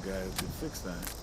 guys to fix that.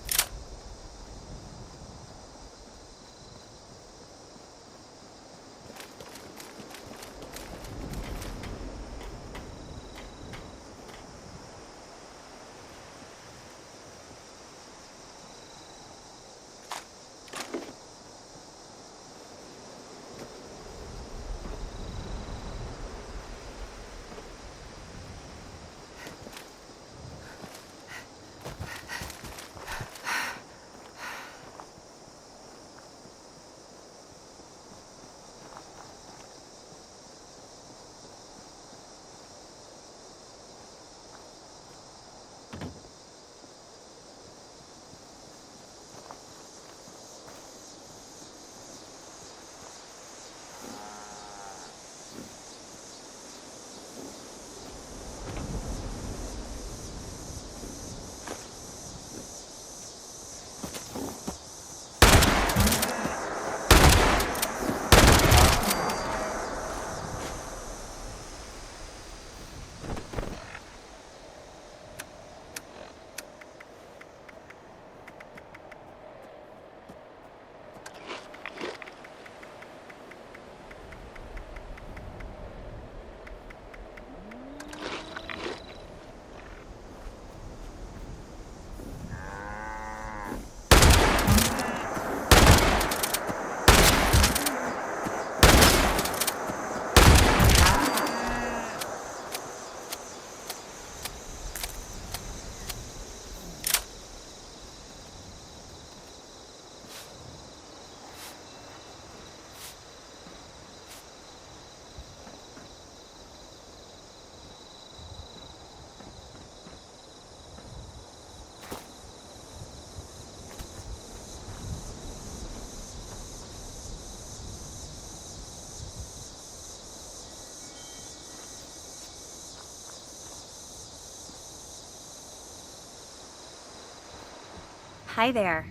Hi there.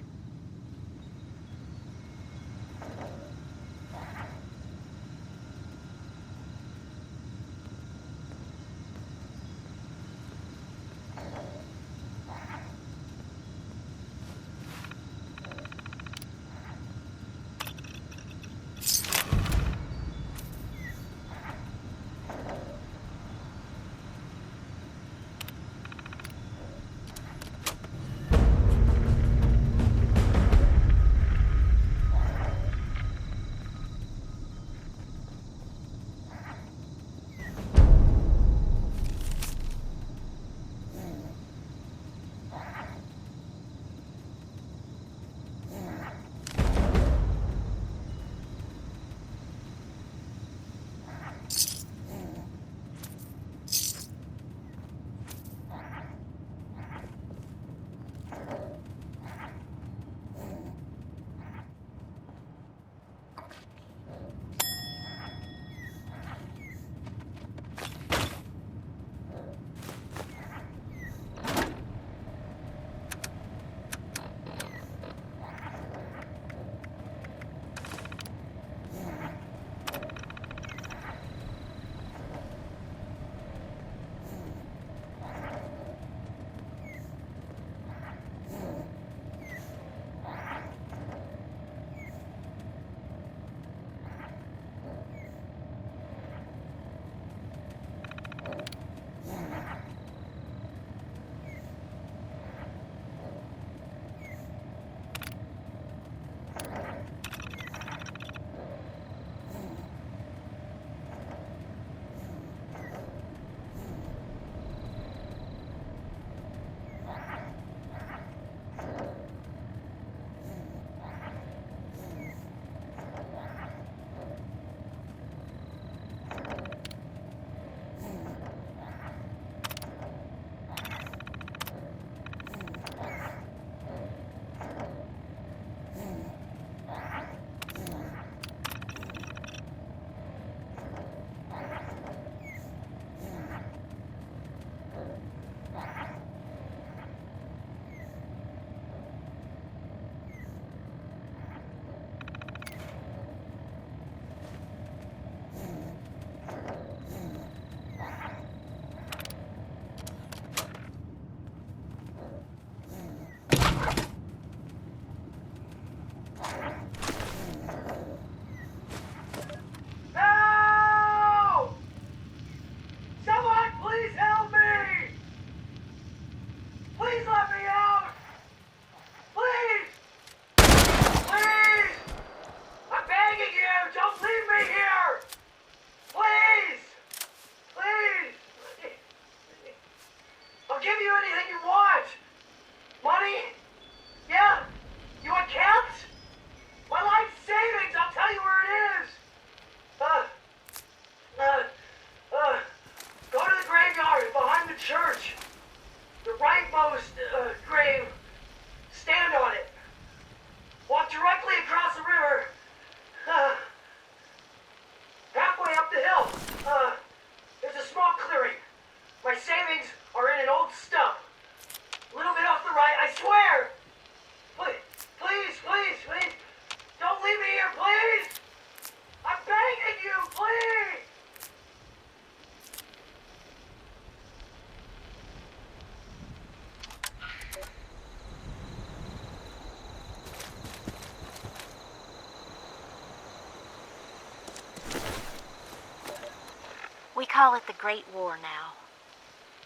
We call it the Great War now.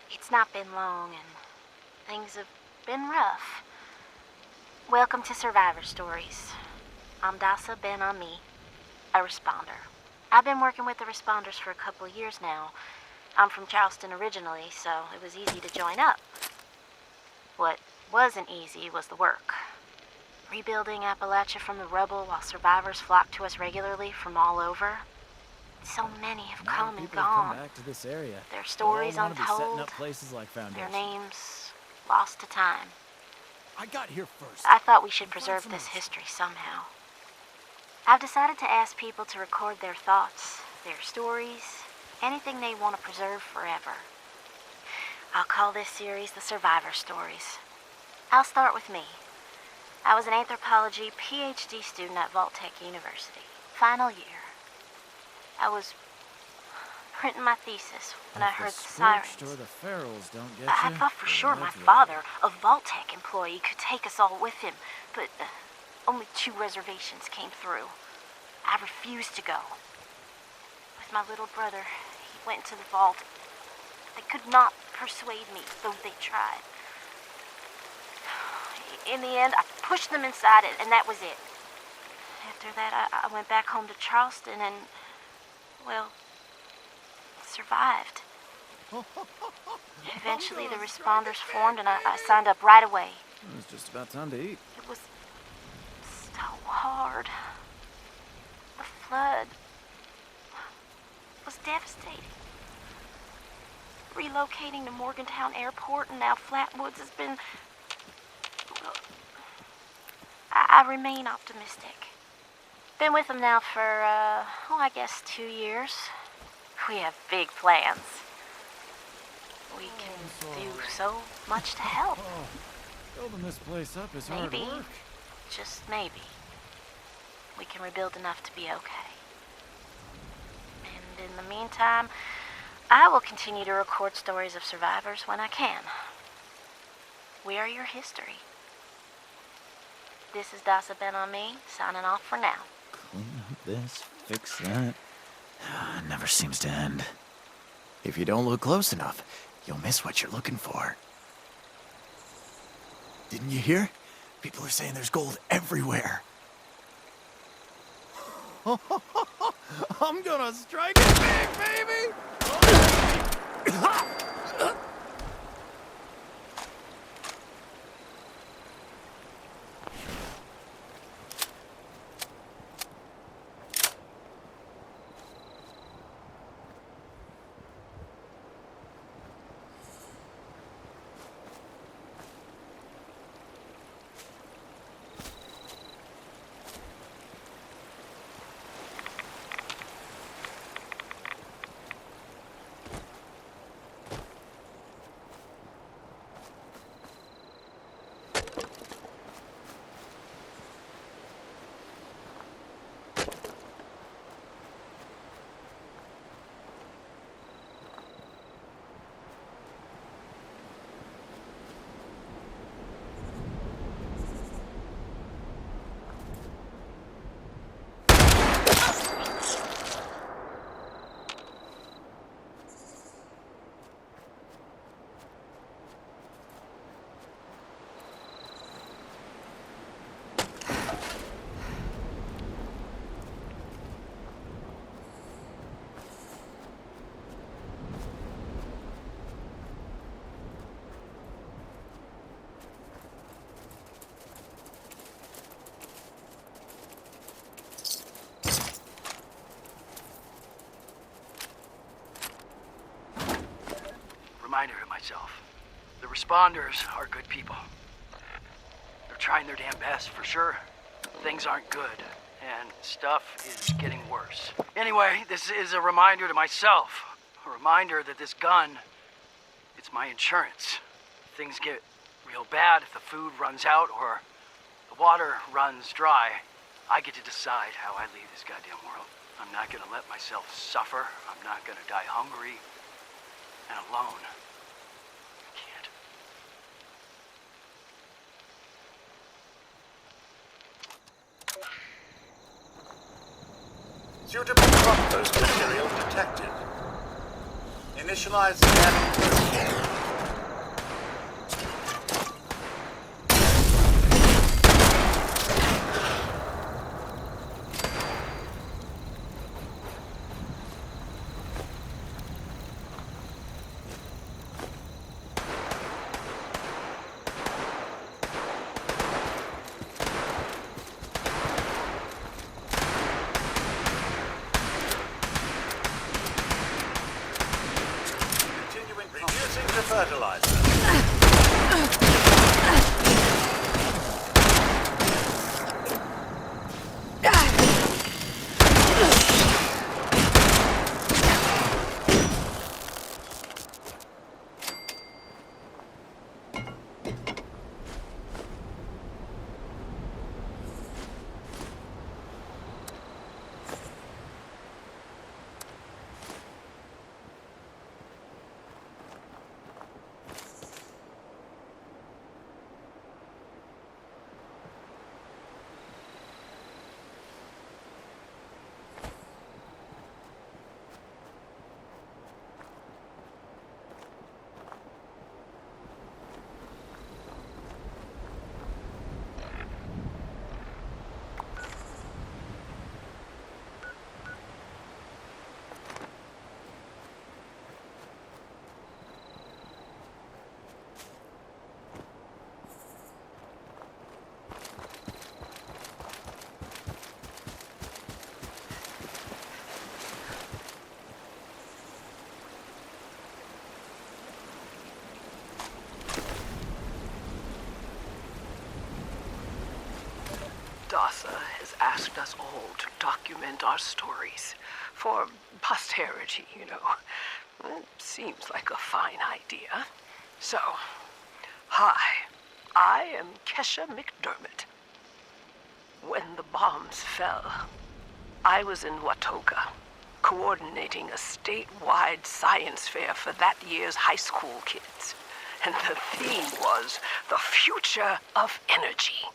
It's not been long and things have been rough. Welcome to Survivor Stories. I'm Dasa Ben-Ami, a responder. I've been working with the responders for a couple of years now. I'm from Charleston originally, so it was easy to join up. What wasn't easy was the work. Rebuilding Appalachia from the rubble while survivors flock to us regularly from all over. So many have come and gone. Come back to this area. Their stories All wanna be untold. setting up places like Foundation. Their names lost to time. I got here first. I thought we should preserve this history somehow. I've decided to ask people to record their thoughts, their stories, anything they want to preserve forever. I'll call this series The Survivor Stories. I'll start with me. I was an anthropology PhD student at Vault-Tec University, final year. I was printing my thesis when I heard the sirens. Or the ferals don't get I you, thought for sure my that's right. father, a Vault-Tec employee, could take us all with him, but only 2 reservations came through. I refused to go. With my little brother, he went to the vault. They could not persuade me, though they tried. In the end, I pushed them inside it, and that was it. After that, I went back home to Charleston and, well, survived. Eventually, the responders formed, and I signed up right away. It was just about time to eat. It was so hard. The flood was devastating. Relocating to Morgantown Airport and now Flatwoods has been... I remain optimistic. Been with them now for, I guess 2 years. We have big plans. We can do so much to help. Building this place up is hard Maybe, work. just maybe, we can rebuild enough to be okay. And in the meantime, I will continue to record stories of survivors when I can. We are your history. This is Dasa Ben-Ami, signing off for now. Clean up this, fix that. It never seems to end. If you don't look close enough, you'll miss what you're looking for. Didn't you hear? People are saying there's gold everywhere. I'm gonna strike it big, baby! Reminder to myself. The responders are good people. They're trying their damn best, for sure. Things aren't good, and stuff is getting worse. Anyway, this is a reminder to myself. A reminder that this gun, it's my insurance. If things get real bad, if the food runs out or the water runs dry, I get to decide how I leave this goddamn world. I'm not gonna let myself suffer. I'm not gonna die hungry and alone. I can't. Suitable compost material detected. Initialize scanning protocol. Reducing the fertilizer. DASA has asked us all to document our stories for posterity, you know. It seems like a fine idea. So, hi, I am Kesha McDermott. When the bombs fell, I was in Watoga, coordinating a statewide science fair for that year's high school kids. And the theme was the future of energy.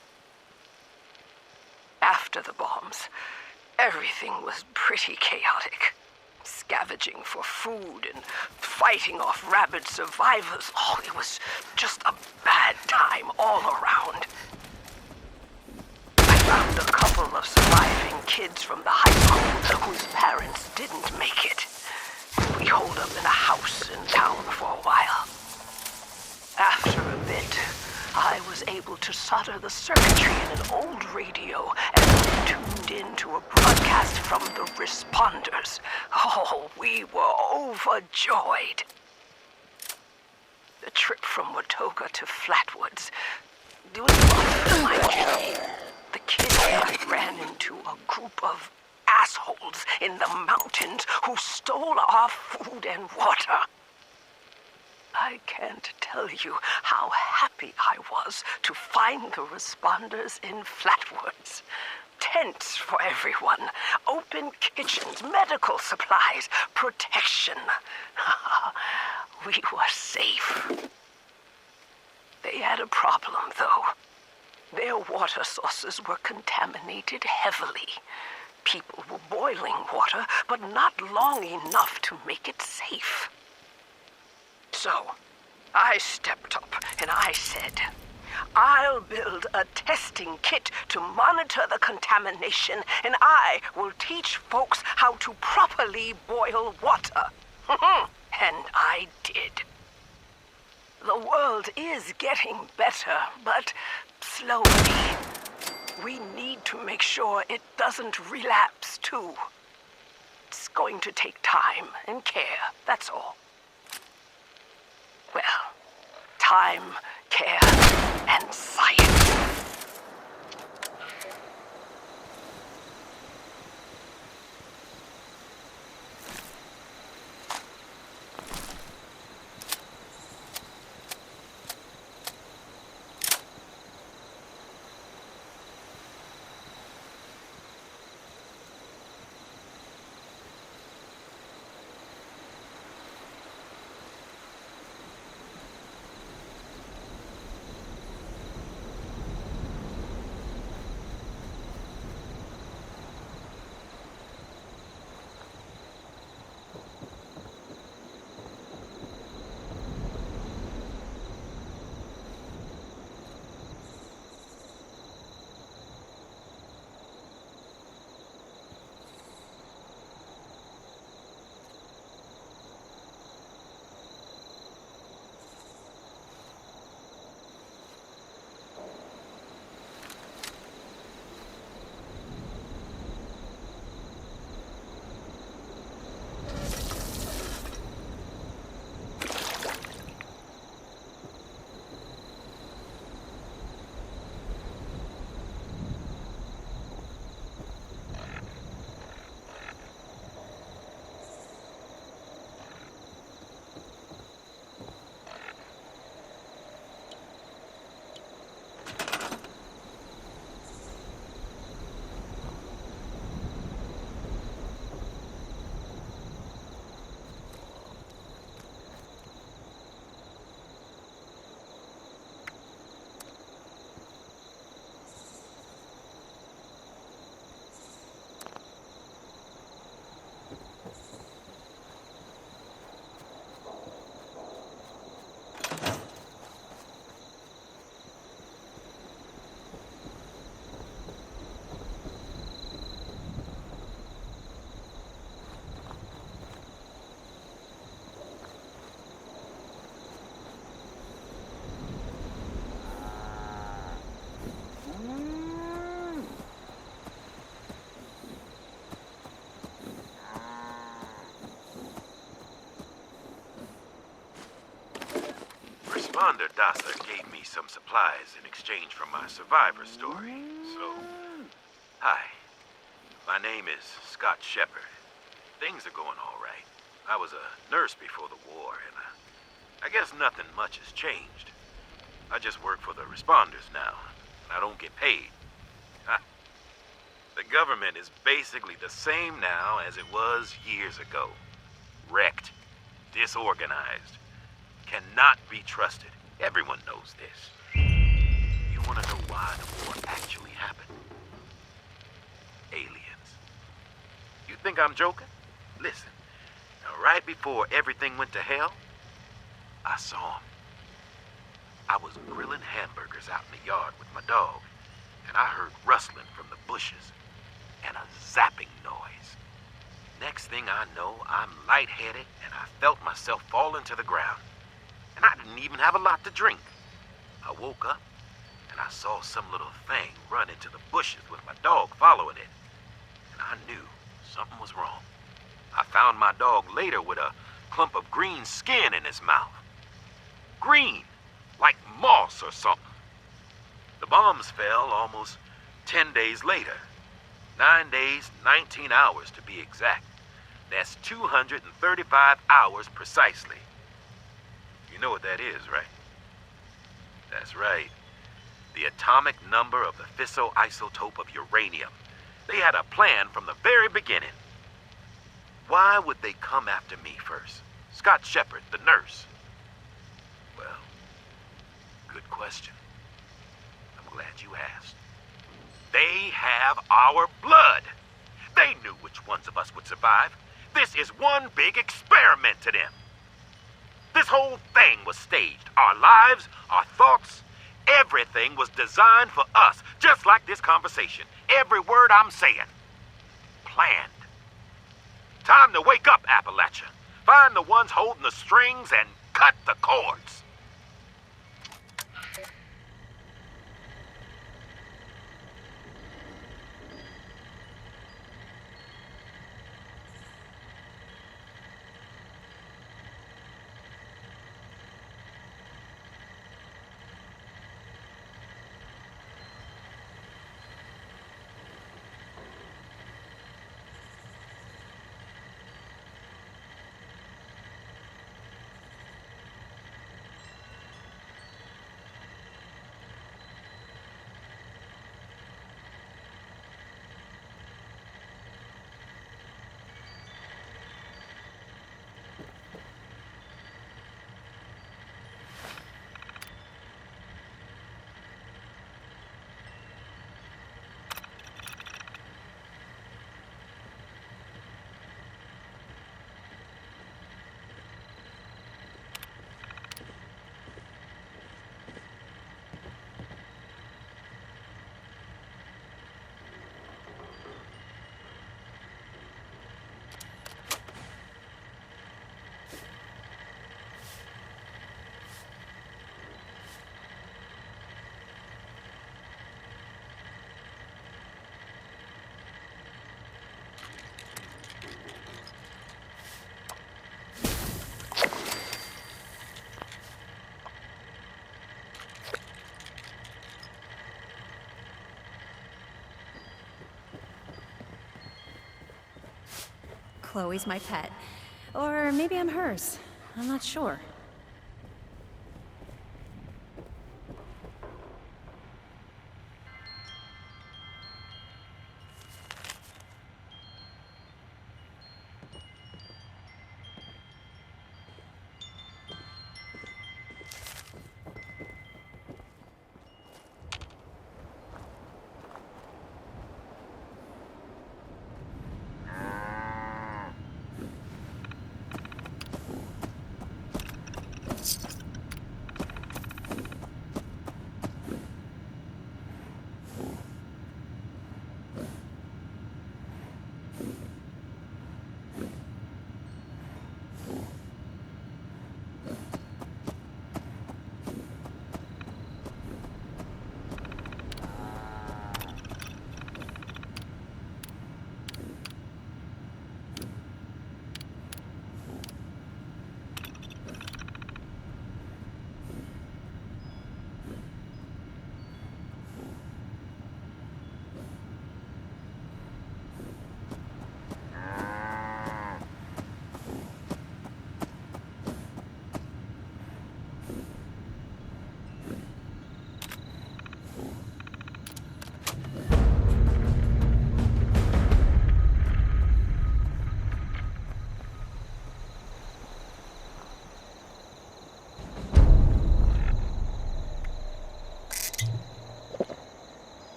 After the bombs, everything was pretty chaotic. Scavenging for food and fighting off rabid survivors. Oh, it was just a bad time all around. I found a couple of surviving kids from the high school whose parents didn't make it. We holed up in a house in town for a while. After a bit, I was able to solder the circuitry in an old radio and tuned into a broadcast from the responders. Oh, we were overjoyed. The trip from Watoga to Flatwoods, it was rough, mind you. The kids ran into a group of assholes in the mountains who stole our food and water. I can't tell you how happy I was to find the responders in Flatwoods. Tents for everyone, open kitchens, medical supplies, protection. We were safe. They had a problem, though. Their water sources were contaminated heavily. People were boiling water, but not long enough to make it safe. So, I stepped up and I said, I'll build a testing kit to monitor the contamination, and I will teach folks how to properly boil water. And I did. The world is getting better, but slowly. We need to make sure it doesn't relapse, too. It's going to take time and care, that's all. Well, time, care, and science. Responder Dasa gave me some supplies in exchange for my survivor story. So, hi. My name is Scott Shepard. Things are going all right. I was a nurse before the war, and I guess nothing much has changed. I just work for the responders now, and I don't get paid. The government is basically the same now as it was years ago. Wrecked. Disorganized. Cannot be trusted. Everyone knows this. You want to know why the war actually happened? Aliens. You think I'm joking? Listen, now right before everything went to hell, I saw them. I was grilling hamburgers out in the yard with my dog, and I heard rustling from the bushes and a zapping noise. Next thing I know, I'm lightheaded, and I felt myself falling to the ground. And I didn't even have a lot to drink. I woke up, and I saw some little thing run into the bushes with my dog following it. And I knew something was wrong. I found my dog later with a clump of green skin in his mouth. Green, like moss or something. The bombs fell almost 10 days later. 9 days, 19 hours to be exact. That's 235 hours precisely. You know what that is, right? That's right. The atomic number of the fissile isotope of uranium. They had a plan from the very beginning. Why would they come after me first? Scott Shepard, the nurse. Well, good question. I'm glad you asked. They have our blood. They knew which ones of us would survive. This is one big experiment to them. This whole thing was staged. Our lives, our thoughts, everything was designed for us, just like this conversation. Every word I'm saying. Planned. Time to wake up, Appalachia. Find the ones holding the strings and cut the cords. Chloe's my pet. Or maybe I'm hers. I'm not sure.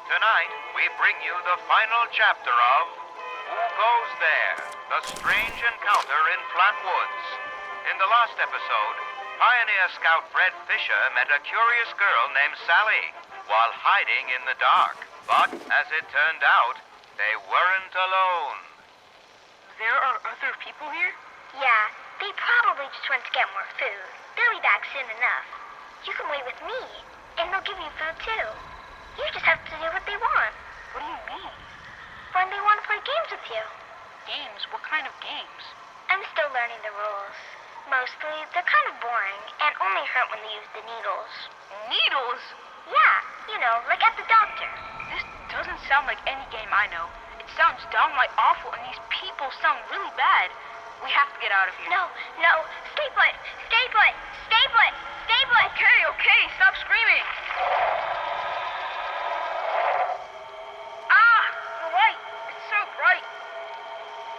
Tonight, we bring you the final chapter of Who Goes There? The Strange Encounter in Flatwoods. In the last episode, Pioneer Scout Fred Fisher met a curious girl named Sally while hiding in the dark. But, as it turned out, they weren't alone. There are other people here? Yeah, they probably just went to get more food. They'll be back soon enough. You can wait with me, and they'll give you food too. You just have to do what they want. What do you mean? When they want to play games with you. Games? What kind of games? I'm still learning the rules. Mostly, they're kind of boring and only hurt when they use the needles. Needles? Yeah, you know, like at the doctor. This doesn't sound like any game I know. It sounds downright awful, and these people sound really bad. We have to get out of here. No, stay put, stay put, stay put, stay put. Okay, stop screaming. Ah, the light. It's so bright.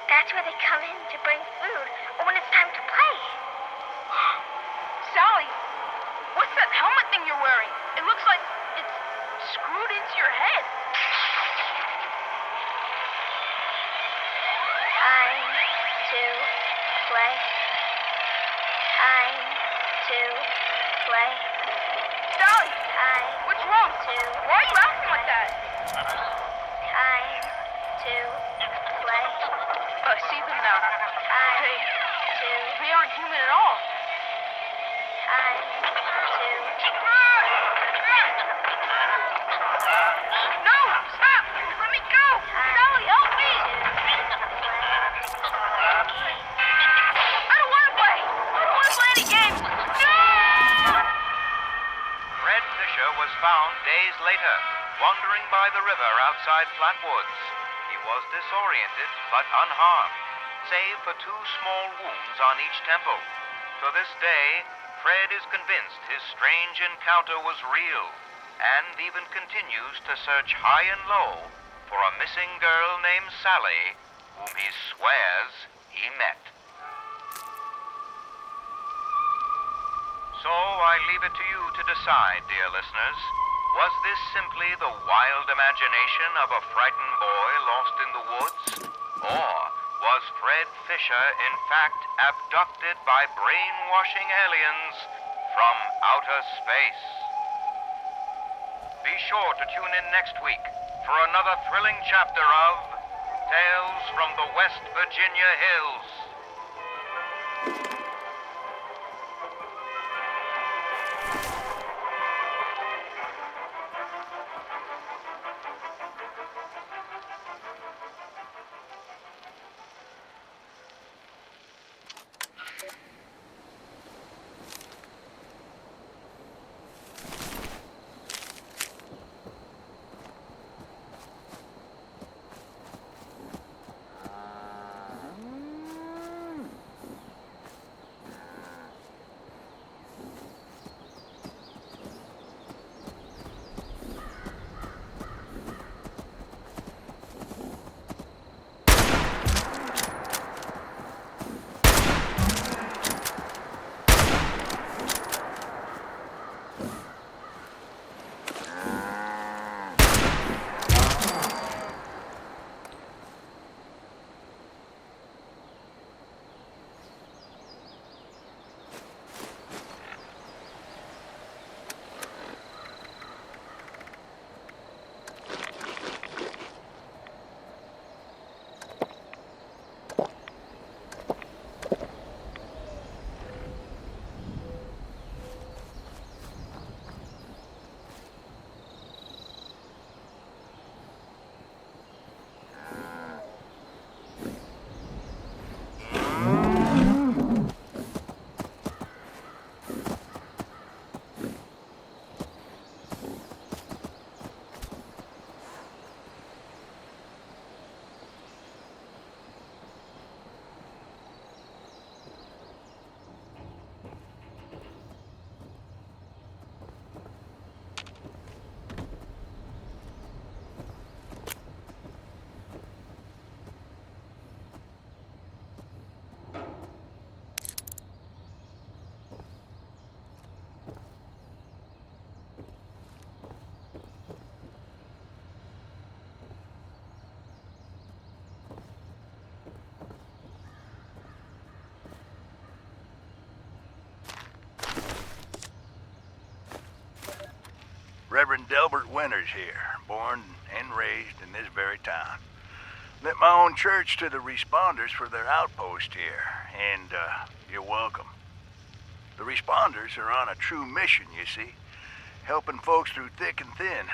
That's where they come in to bring food, or when it's time to play. Sally, what's that helmet thing you're wearing? It looks like it's screwed into your head. Time to play. Time to play. Sally, Time what's wrong? to Why are you acting like that? Time to play. I see them now. Time to They aren't human at all. time to No, stop! Let me go! Sally, help me! I don't want to play! I don't want to play any games! No! Fred Fisher was found days later, wandering by the river outside Flatwoods. He was disoriented, but unharmed, save for 2 small wounds on each temple. To this day, Fred is convinced his strange encounter was real, and even continues to search high and low for a missing girl named Sally, whom he swears he met. So I leave it to you to decide, dear listeners. Was this simply the wild imagination of a frightened boy lost in the woods? Or was Fred Fisher in fact abducted by brainwashing aliens from outer space? Be sure to tune in next week for another thrilling chapter of Tales from the West Virginia Hills. Reverend Delbert Winters here, born and raised in this very town. Lent my own church to the responders for their outpost here, and you're welcome. The responders are on a true mission, you see, helping folks through thick and thin,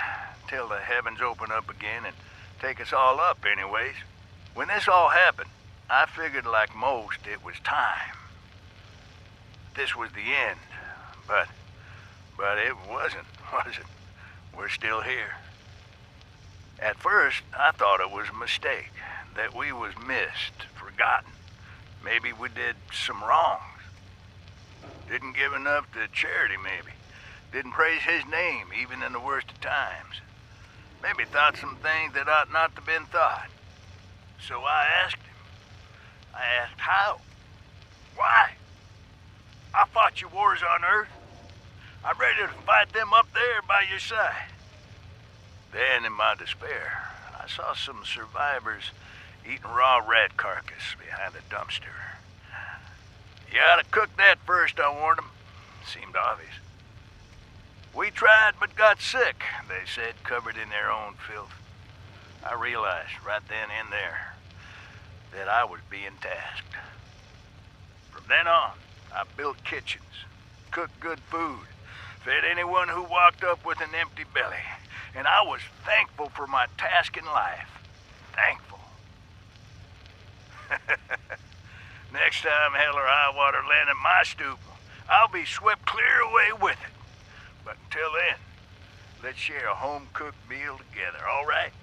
till the heavens open up again and take us all up anyways. When this all happened, I figured like most it was time. This was the end, but it wasn't, was it? We're still here. At first, I thought it was a mistake, that we was missed, forgotten. Maybe we did some wrongs. Didn't give enough to charity, maybe. Didn't praise his name, even in the worst of times. Maybe thought some things that ought not to been thought. So I asked him. I asked how? Why? I fought your wars on Earth. I'm ready to fight them up there by your side. Then, in my despair, I saw some survivors eating raw rat carcass behind a dumpster. You ought to cook that first, I warned them. Seemed obvious. We tried but got sick, they said, covered in their own filth. I realized right then and there that I was being tasked. From then on, I built kitchens, cooked good food, fed anyone who walked up with an empty belly, and I was thankful for my task in life. Thankful. Next time hell or high water land at my stoop, I'll be swept clear away with it. But until then, let's share a home-cooked meal together, all right?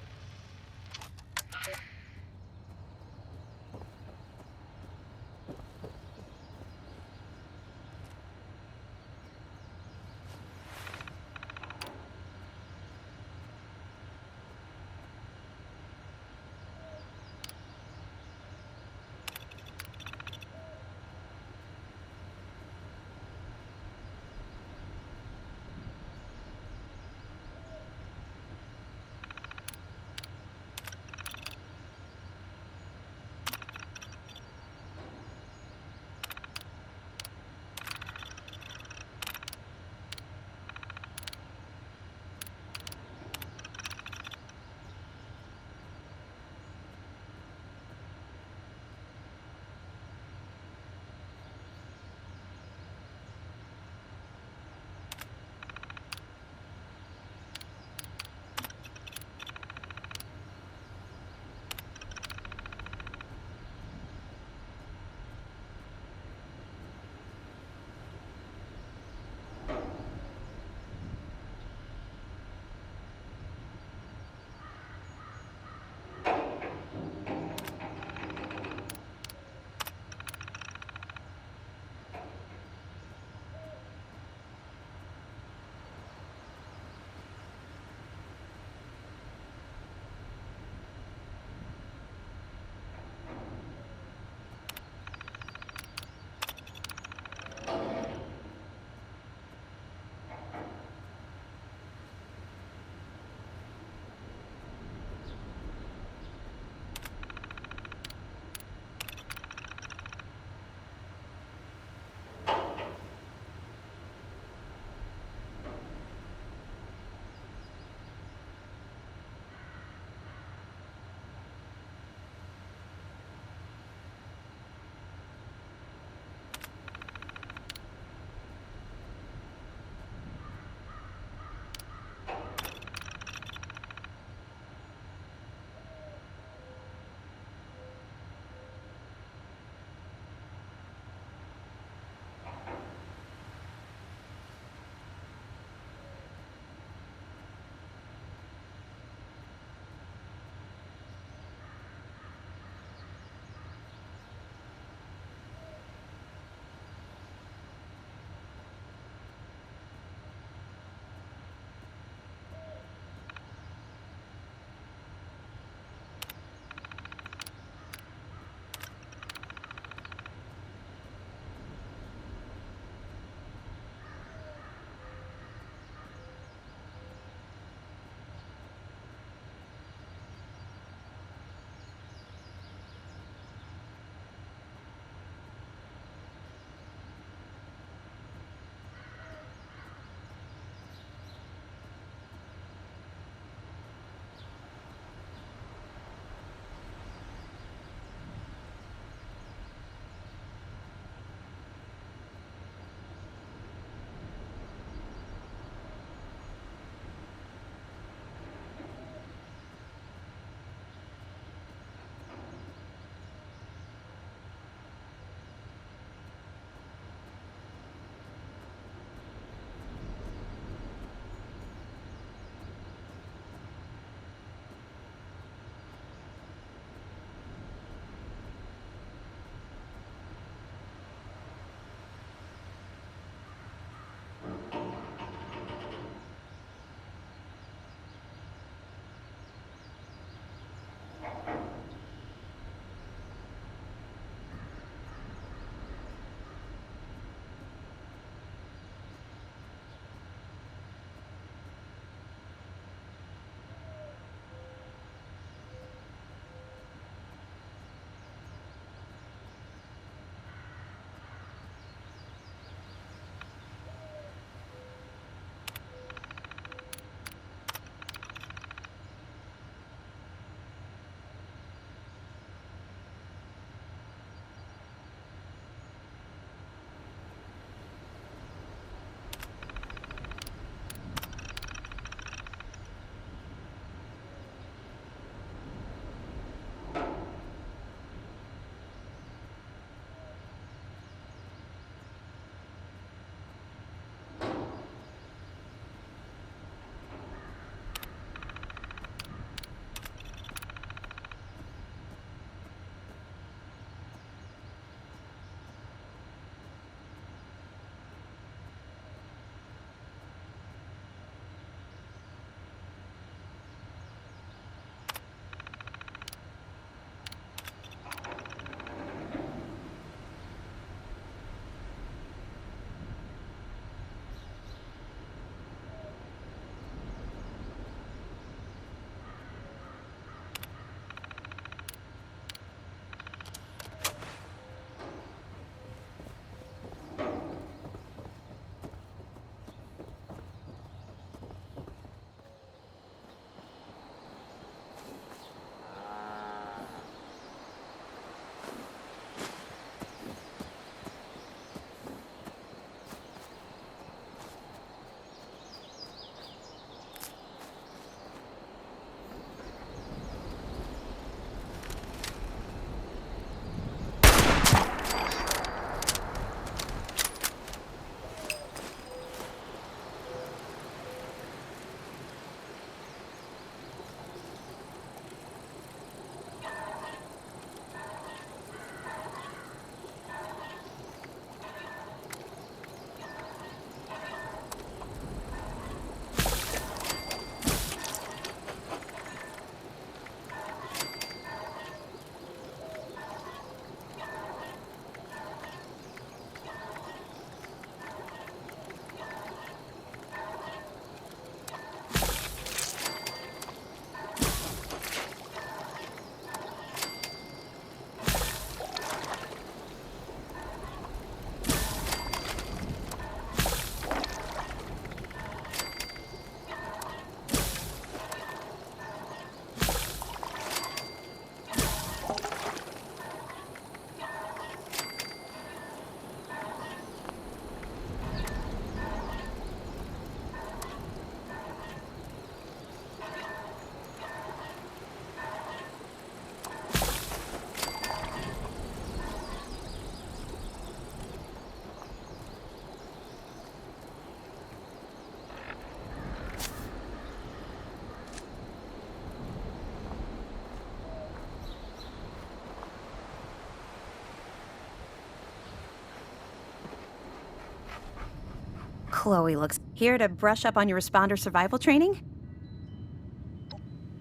Chloe looks here to brush up on your responder survival training?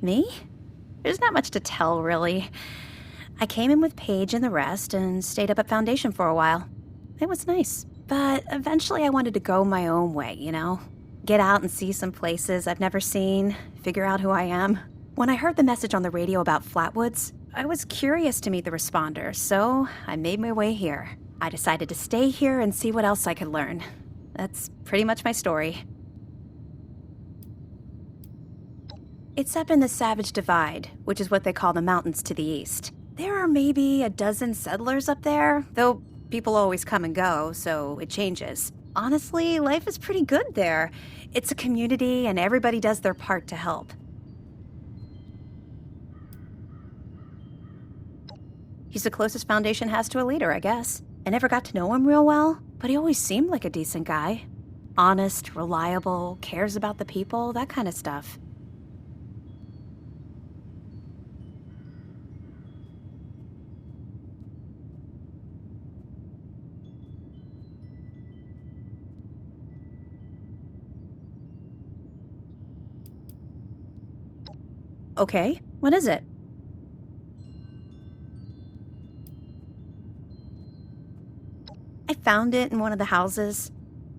Me? There's not much to tell, really. I came in with Paige and the rest and stayed up at Foundation for a while. It was nice. But eventually I wanted to go my own way, you know? Get out and see some places I've never seen, figure out who I am. When I heard the message on the radio about Flatwoods, I was curious to meet the responders, so I made my way here. I decided to stay here and see what else I could learn. That's pretty much my story. It's up in the Savage Divide, which is what they call the mountains to the east. There are maybe a dozen settlers up there, though people always come and go, so it changes. Honestly, life is pretty good there. It's a community and everybody does their part to help. He's the closest Foundation has to a leader, I guess. I never got to know him real well, but he always seemed like a decent guy. Honest, reliable, cares about the people, that kind of stuff. Okay, what is it? I found it in one of the houses.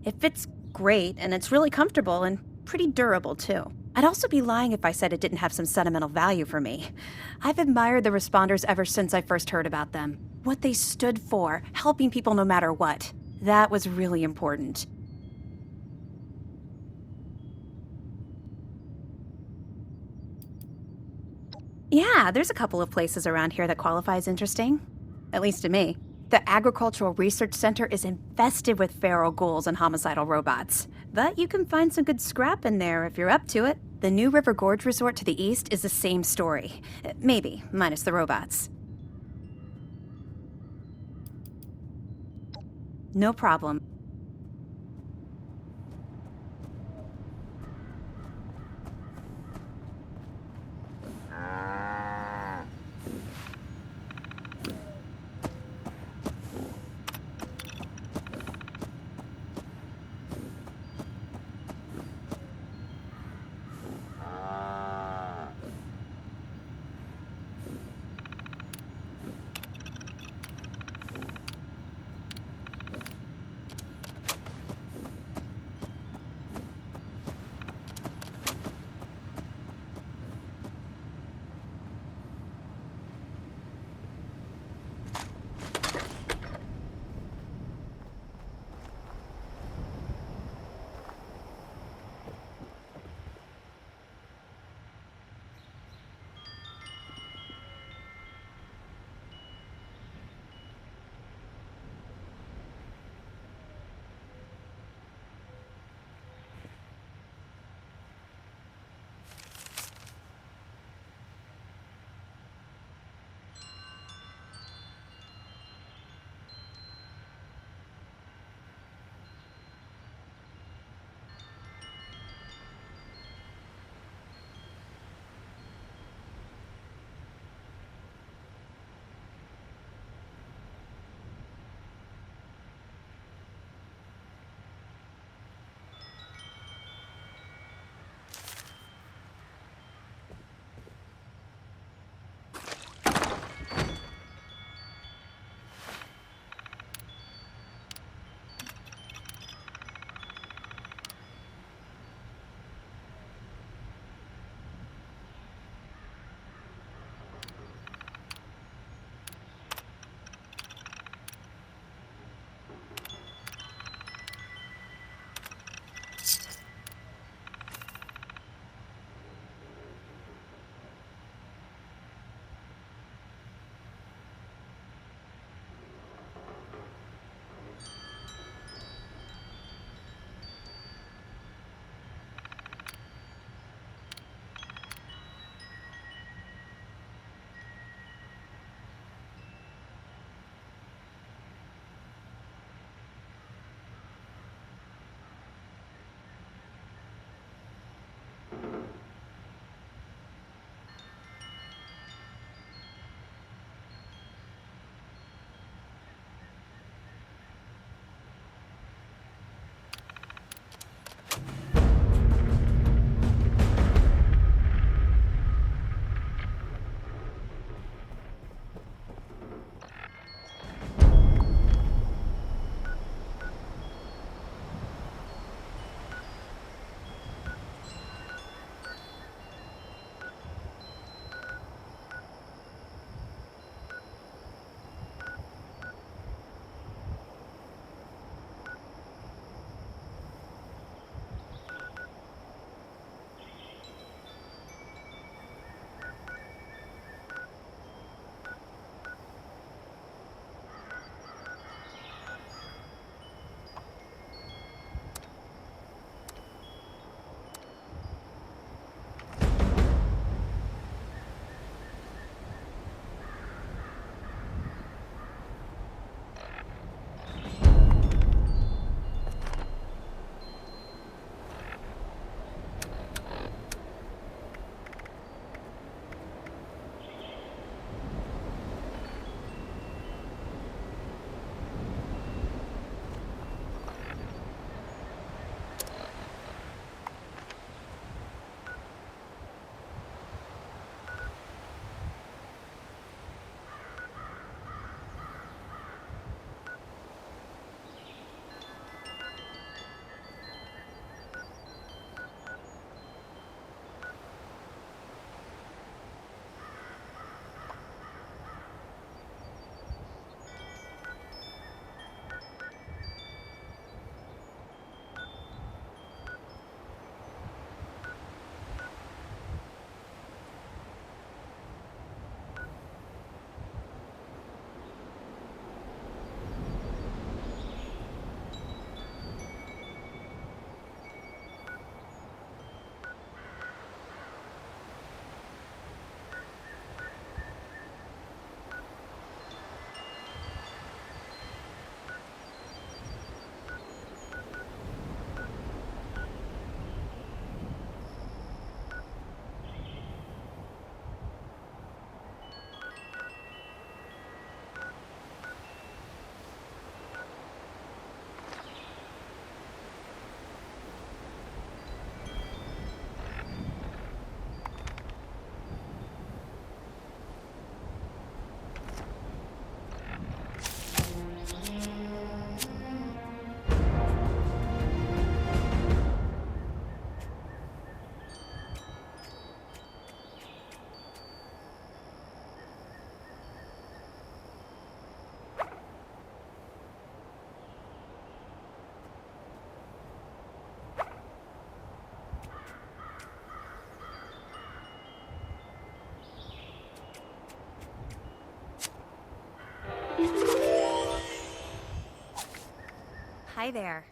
It fits great, and it's really comfortable and pretty durable, too. I'd also be lying if I said it didn't have some sentimental value for me. I've admired the responders ever since I first heard about them. What they stood for, helping people no matter what. That was really important. Yeah, there's a couple of places around here that qualify as interesting. At least to me. The Agricultural Research Center is infested with feral ghouls and homicidal robots. But you can find some good scrap in there if you're up to it. The New River Gorge Resort to the east is the same story. Maybe, minus the robots. No problem. Hi there.